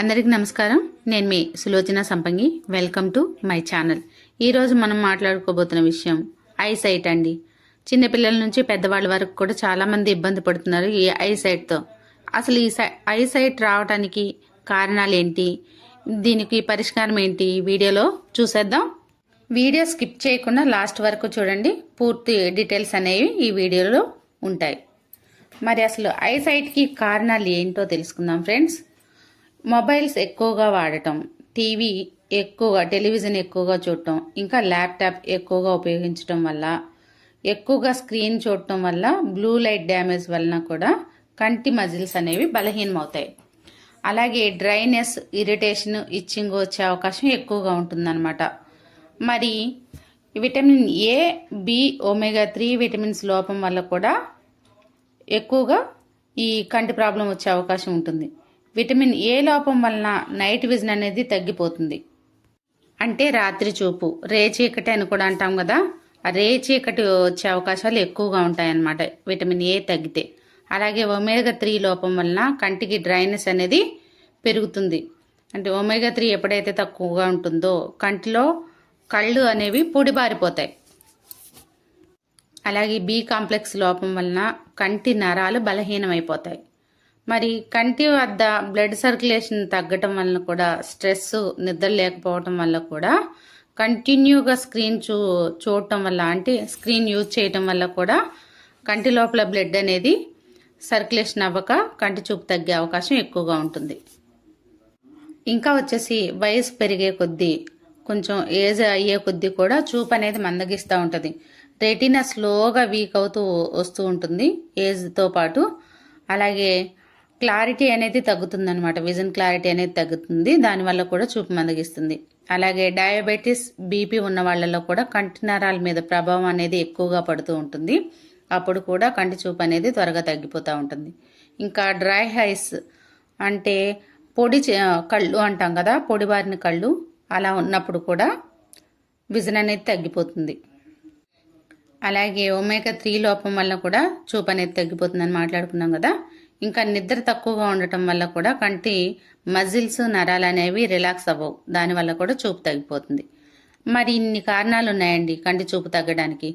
అందరికీ నమస్కారం. నేను మీ సులోచన సంపంగి. Welcome to my channel. ఈరోజు మనం మాట్లాడుకోబోతున్న విషయం ఐసైట్ అండి. చిన్నపిల్లల నుంచి పెద్దవాళ్ళ వరకు కూడా చాలామంది ఇబ్బంది పడుతున్నారు ఈ ఐసైట్తో. అసలు ఈ ఐసైట్ రావడానికి కారణాలు ఏంటి, దీనికి పరిష్కారం ఏంటి, వీడియోలో చూసేద్దాం. వీడియో స్కిప్ చేయకుండా లాస్ట్ వరకు చూడండి. పూర్తి డీటెయిల్స్ అనేవి ఈ వీడియోలో ఉంటాయి. మరి అసలు ఐసైట్కి కారణాలు ఏంటో తెలుసుకుందాం ఫ్రెండ్స్. మొబైల్స్ ఎక్కువగా వాడటం, టెలివిజన్ ఎక్కువగా చూడటం, ఇంకా ల్యాప్టాప్ ఎక్కువగా ఉపయోగించడం వల్ల, ఎక్కువగా స్క్రీన్ చూడటం వల్ల బ్లూ లైట్ డ్యామేజ్ వలన కూడా కంటి మజిల్స్ అనేవి బలహీనమవుతాయి. అలాగే డ్రైనెస్, ఇరిటేషన్, ఇచ్చింగ్ వచ్చే అవకాశం ఎక్కువగా ఉంటుందన్నమాట. మరి vitamin A, B, omega 3 vitamins లోపం వల్ల కూడా ఎక్కువగా ఈ కంటి ప్రాబ్లం వచ్చే అవకాశం ఉంటుంది. విటమిన్ ఏ లోపం వలన నైట్ విజన్ అనేది తగ్గిపోతుంది. అంటే రాత్రి చూపు, రేచీకటి అని కూడా అంటాం కదా, ఆ రేచీకటి వచ్చే అవకాశాలు ఎక్కువగా ఉంటాయన్నమాట విటమిన్ ఏ తగ్గితే. అలాగే ఒమేగా 3 లోపం వలన కంటికి డ్రైనెస్ అనేది పెరుగుతుంది. అంటే ఒమేగా 3 ఎప్పుడైతే తక్కువగా ఉంటుందో కంటిలో కళ్ళు అనేవి పొడిబారిపోతాయి. అలాగే బి కాంప్లెక్స్ లోపం వలన కంటి నరాలు బలహీనమైపోతాయి. మరి కంటి వద్ద బ్లడ్ సర్క్యులేషన్ తగ్గటం వలన కూడా, స్ట్రెస్, నిద్ర లేకపోవటం వల్ల కూడా, కంటిన్యూగా స్క్రీన్ చూడటం వల్ల, అంటే స్క్రీన్ యూజ్ చేయటం వల్ల కూడా కంటి లోపల బ్లడ్ అనేది సర్క్యులేషన్ అవ్వక కంటి చూపు తగ్గే అవకాశం ఎక్కువగా ఉంటుంది. ఇంకా వచ్చేసి వయసు పెరిగే కొద్దీ, కొంచెం ఏజ్ అయ్యే కొద్దీ కూడా చూపు అనేది మందగిస్తూ ఉంటుంది. రెటీనా స్లోగా వీక్ అవుతూ వస్తూ ఉంటుంది ఏజ్తో పాటు. అలాగే క్లారిటీ అనేది తగ్గుతుంది అనమాట, విజన్ క్లారిటీ అనేది తగ్గుతుంది. దానివల్ల కూడా చూపు మందగిస్తుంది. అలాగే డయాబెటీస్, బీపీ ఉన్న వాళ్ళలో కూడా కంటి నరాల మీద ప్రభావం అనేది ఎక్కువగా పడుతూ ఉంటుంది. అప్పుడు కూడా కంటి చూపు అనేది త్వరగా తగ్గిపోతూ ఉంటుంది. ఇంకా డ్రై ఐస్ అంటే పొడి కళ్ళు అంటాం కదా, పొడిబారిన కళ్ళు, అలా ఉన్నప్పుడు కూడా విజన్ అనేది తగ్గిపోతుంది. అలాగే ఒమేగా 3 లోపం వల్ల కూడా చూపు అనేది తగ్గిపోతుందని మాట్లాడుకున్నాం కదా. ఇంకా నిద్ర తక్కువగా ఉండటం వల్ల కూడా కంటి మజిల్స్, నరాలు అనేవి రిలాక్స్ అవ్వవు. దానివల్ల కూడా చూపు తగ్గిపోతుంది. మరి ఇన్ని కారణాలు ఉన్నాయండి కంటి చూపు తగ్గడానికి.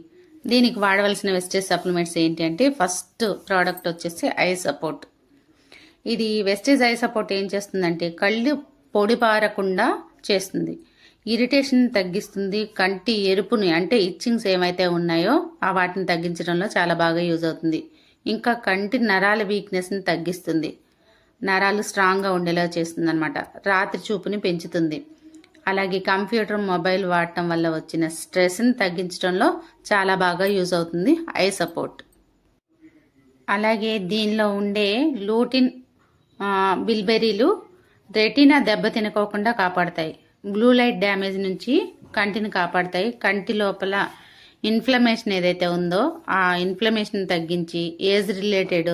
దీనికి వాడవలసిన వెస్టేజ్ సప్లిమెంట్స్ ఏంటి అంటే, ఫస్ట్ ప్రోడక్ట్ వచ్చేసి ఐ సపోర్ట్. ఇది వెస్టేజ్ ఐ సపోర్ట్ ఏం చేస్తుందంటే కళ్ళు పొడిపారకుండా చేస్తుంది, ఇరిటేషన్ తగ్గిస్తుంది, కంటి ఎరుపుని అంటే ఇచ్చింగ్స్ ఏమైతే ఉన్నాయో ఆ వాటిని తగ్గించడంలో చాలా బాగా యూజ్ అవుతుంది. ఇంకా కంటి నరాల వీక్నెస్ని తగ్గిస్తుంది, నరాలు స్ట్రాంగ్గా ఉండేలా చేస్తుంది అనమాట. రాత్రి చూపుని పెంచుతుంది. అలాగే కంప్యూటర్, మొబైల్ వాడటం వల్ల వచ్చిన స్ట్రెస్ని తగ్గించడంలో చాలా బాగా యూజ్ అవుతుంది ఐ సపోర్ట్. అలాగే దీనిలో ఉండే లూటిన్, బిల్బెరీలు రెటీనా దెబ్బ తినకోకుండా కాపాడతాయి. బ్లూ లైట్ డ్యామేజ్ నుంచి కంటిని కాపాడతాయి. కంటి లోపల ఇన్ఫ్లమేషన్ ఏదైతే ఉందో ఆ ఇన్ఫ్లమేషన్ తగ్గించి ఏజ్ రిలేటెడ్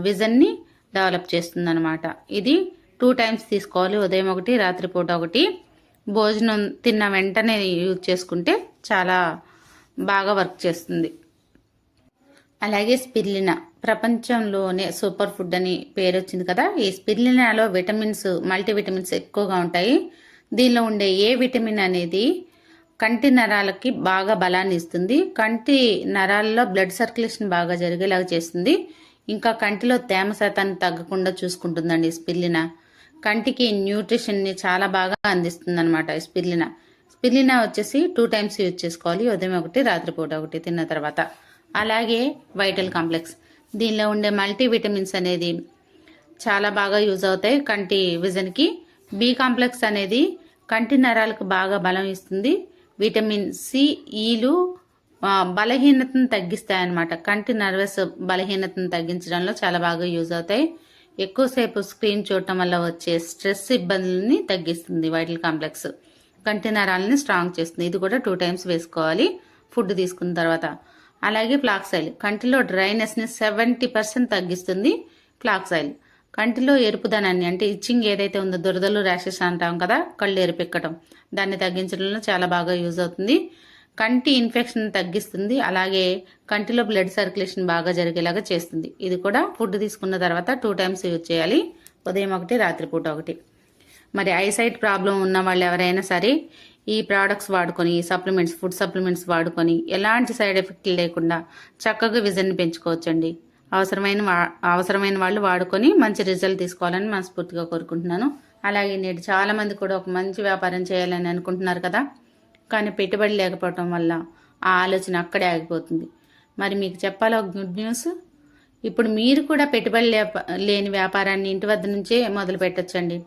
విజన్ని డెవలప్ చేస్తుంది అనమాట. ఇది 2 టైమ్స్ తీసుకోవాలి, ఉదయం ఒకటి, రాత్రిపూట ఒకటి. భోజనం తిన్న వెంటనే యూజ్ చేసుకుంటే చాలా బాగా వర్క్ చేస్తుంది. అలాగే స్పిర్లినా, ప్రపంచంలోనే సూపర్ ఫుడ్ అని పేరు వచ్చింది కదా. ఈ స్పిర్లినాలో విటమిన్స్, మల్టీవిటమిన్స్ ఎక్కువగా ఉంటాయి. దీనిలో ఉండే ఏ విటమిన్ అనేది కంటి నరాలకి బాగా బలాన్ని ఇస్తుంది. కంటి నరాల్లో బ్లడ్ సర్క్యులేషన్ బాగా జరిగేలాగా చేస్తుంది. ఇంకా కంటిలో తేమ శాతాన్ని తగ్గకుండా చూసుకుంటుందండి స్పిర్లినా. కంటికి న్యూట్రిషన్ని చాలా బాగా అందిస్తుంది అనమాట స్పిర్లినా. స్పిర్లినా వచ్చేసి 2 టైమ్స్ యూజ్ చేసుకోవాలి, ఉదయం ఒకటి, రాత్రిపూట ఒకటి తిన్న తర్వాత. అలాగే వైటల్ కాంప్లెక్స్, దీనిలో ఉండే మల్టీ విటమిన్స్ అనేది చాలా బాగా యూజ్ అవుతాయి కంటి విజన్కి. బి కాంప్లెక్స్ అనేది కంటి నరాలకు బాగా బలం ఇస్తుంది. విటమిన్ సి, ఈలు బలహీనతను తగ్గిస్తాయన్నమాట. కంటి నర్వస్ బలహీనతను తగ్గించడంలో చాలా బాగా యూజ్ అవుతాయి. ఎక్కువసేపు స్క్రీన్ చూడటం వల్ల వచ్చే స్ట్రెస్ ఇబ్బందులని తగ్గిస్తుంది వైటల్ కాంప్లెక్స్. కంటి నరాలని స్ట్రాంగ్ చేస్తుంది. ఇది కూడా 2 టైమ్స్ వేసుకోవాలి ఫుడ్ తీసుకున్న తర్వాత. అలాగే ఫ్లాక్స్ ఆయిల్ కంటిలో డ్రైనెస్ని 70% తగ్గిస్తుంది. ఫ్లాక్స్ ఆయిల్ కంటిలో ఎరుపుదనాన్ని, అంటే ఇచ్చింగ్ ఏదైతే ఉందో, దురదలు, ర్యాషెస్ అంటాం కదా, కళ్ళు ఎరుపెక్కడం, దాన్ని తగ్గించడంలో చాలా బాగా యూజ్ అవుతుంది. కంటి ఇన్ఫెక్షన్ తగ్గిస్తుంది. అలాగే కంటిలో బ్లడ్ సర్క్యులేషన్ బాగా జరిగేలాగా చేస్తుంది. ఇది కూడా ఫుడ్ తీసుకున్న తర్వాత 2 టైమ్స్ యూజ్ చేయాలి, ఉదయం ఒకటి, రాత్రిపూట ఒకటి. మరి ఐసైట్ ప్రాబ్లం ఉన్న వాళ్ళు ఎవరైనా సరే ఈ ప్రోడక్ట్స్ వాడుకొని, సప్లిమెంట్స్, ఫుడ్ సప్లిమెంట్స్ వాడుకొని ఎలాంటి సైడ్ ఎఫెక్ట్లు లేకుండా చక్కగా విజన్ పెంచుకోవచ్చండి. అవసరమైన వాళ్ళు వాడుకొని మంచి రిజల్ట్ తీసుకోవాలని మనస్ఫూర్తిగా కోరుకుంటున్నాను. అలాగే నేడు చాలా మంది కూడా ఒక మంచి వ్యాపారం చేయాలని అనుకుంటున్నారు కదా, కానీ పెట్టుబడి లేకపోవటం వల్ల ఆ ఆలోచన అక్కడే ఆగిపోతుంది. మరి మీకు చెప్పాలా ఒక గుడ్ న్యూస్. ఇప్పుడు మీరు కూడా పెట్టుబడి లేని వ్యాపారాన్ని ఇంటి వద్ద నుంచే మొదలు పెట్టొచ్చండి.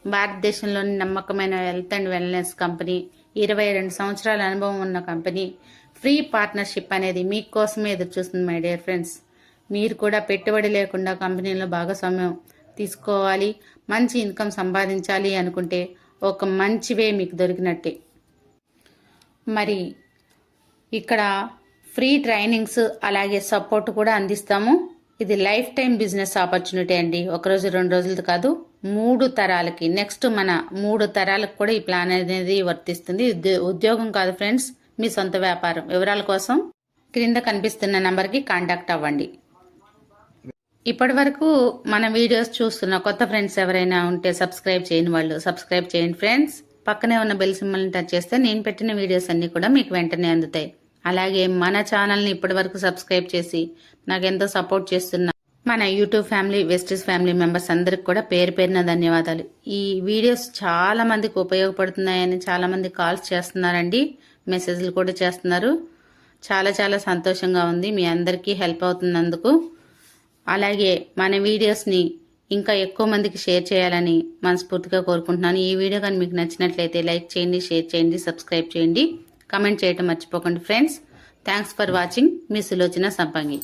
భారతదేశంలోని నమ్మకమైన హెల్త్ అండ్ వెల్నెస్ కంపెనీ, 22 సంవత్సరాల అనుభవం ఉన్న కంపెనీ ఫ్రీ పార్ట్నర్షిప్ అనేది మీకోసమే ఎదురు చూస్తుంది మై డియర్ ఫ్రెండ్స్. మీరు కూడా పెట్టుబడి లేకుండా కంపెనీలో భాగస్వామ్యం తీసుకోవాలి, మంచి ఇన్కమ్ సంపాదించాలి అనుకుంటే ఒక మంచి వే మీకు దొరికినట్టే. మరి ఇక్కడ ఫ్రీ ట్రైనింగ్స్ అలాగే సపోర్ట్ కూడా అందిస్తాము. ఇది లైఫ్ టైం బిజినెస్ ఆపర్చునిటీ అండి. ఒకరోజు 2 రోజులది కాదు, 3 తరాలకి, నెక్స్ట్ మన 3 తరాలకు కూడా ఈ ప్లాన్ అనేది వర్తిస్తుంది. ఉద్యోగం కాదు ఫ్రెండ్స్, మీ సొంత వ్యాపారం. వివరాల కోసం క్రింద కనిపిస్తున్న నంబర్కి కాంటాక్ట్ అవ్వండి. ఇప్పటి వరకు మన వీడియోస్ చూస్తున్న కొత్త ఫ్రెండ్స్ ఎవరైనా ఉంటే సబ్స్క్రైబ్ చేయని వాళ్ళు సబ్స్క్రైబ్ చేయండి ఫ్రెండ్స్. పక్కనే ఉన్న బెల్ సింబల్ని టచ్ చేస్తే నేను పెట్టిన వీడియోస్ అన్ని కూడా మీకు వెంటనే అందుతాయి. అలాగే మన ఛానల్ని ఇప్పటి వరకు సబ్స్క్రైబ్ చేసి నాకెంతో సపోర్ట్ చేస్తున్న మన యూట్యూబ్ ఫ్యామిలీ, వెస్టీస్ ఫ్యామిలీ మెంబర్స్ అందరికి కూడా పేరు పేరున ధన్యవాదాలు. ఈ వీడియోస్ చాలా మందికి ఉపయోగపడుతున్నాయని చాలా మంది కాల్స్ చేస్తున్నారండి, మెసేజ్లు కూడా చేస్తున్నారు. చాలా చాలా సంతోషంగా ఉంది, మీ అందరికీ హెల్ప్ అవుతున్నందుకు. అలాగే మన వీడియోస్ని ఇంకా ఎక్కువ మందికి షేర్ చేయాలని మనస్ఫూర్తిగా కోరుకుంటున్నాను. ఈ వీడియో కానీ మీకు నచ్చినట్లయితే లైక్ చేయండి, షేర్ చేయండి, సబ్స్క్రైబ్ చేయండి, కమెంట్ చేయటం మర్చిపోకండి ఫ్రెండ్స్. Thanks for watching. మీ సులోచన సంపంగి.